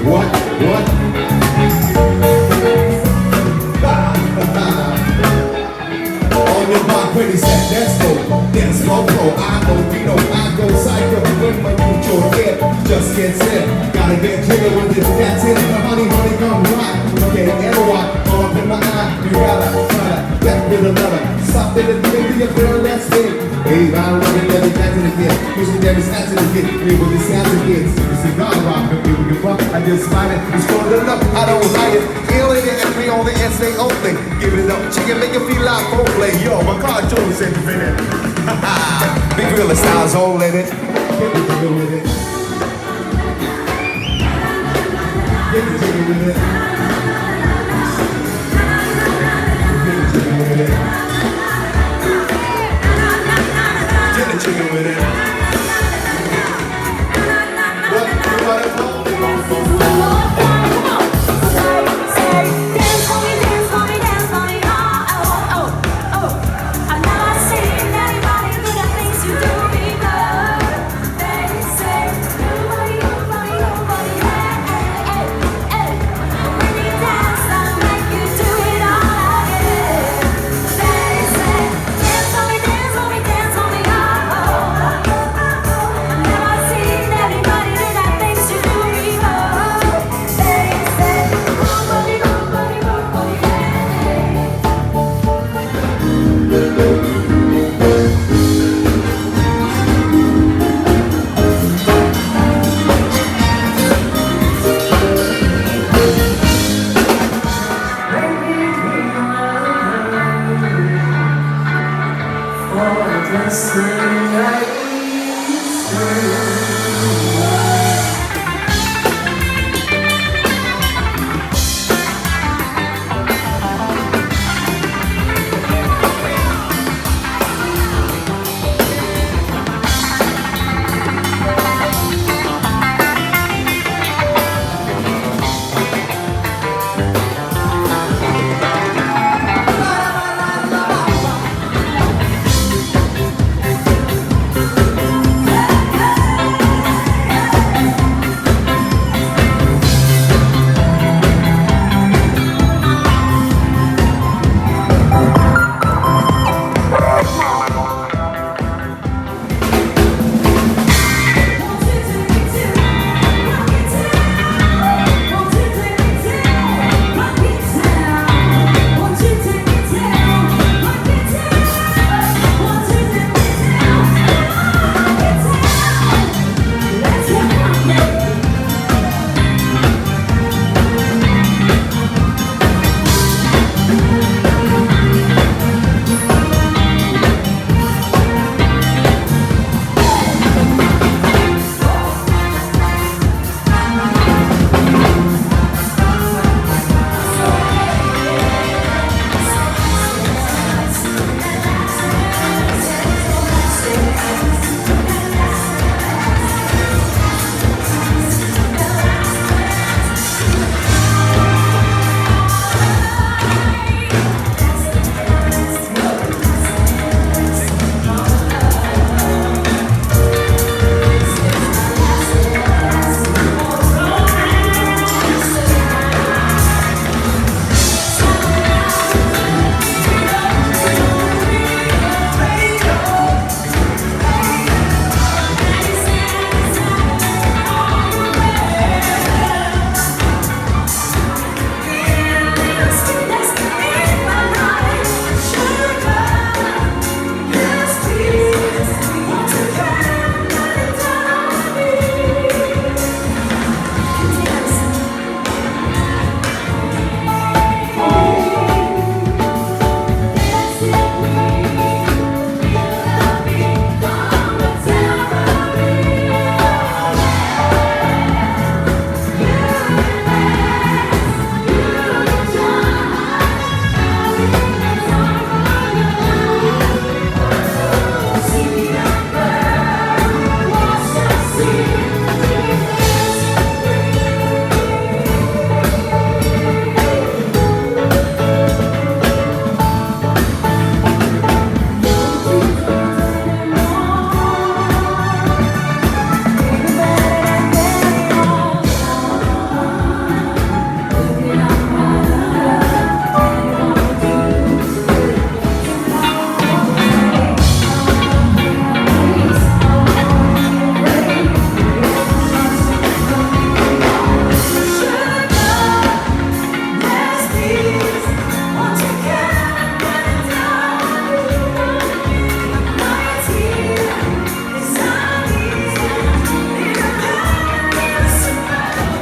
What? On your mark, ready, set, let's go. Dance slow pro, I know, we know, I go psycho. When my control get, just get set. Gotta get jigger with this, that's it. The honey, come right. Okay, everyone, all up in my eye. You gotta try to back with another. Stop it and think of your girl, that's it. Hey, I don't want to let it back to the kid. Usually there is answer to get. We will be sounds of kids. You see, God rock, and people give up. I just find it. It's going to look, I don't like it. Feel it, and we on the essay only. Give it up, chicken, make you feel like foreplay. Yo, my car Jones in the minute. Big real styles all in it. Get the jigger with it. Get the jigger with it. Get the jigger with it. Get the jigger with it.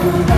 Rock.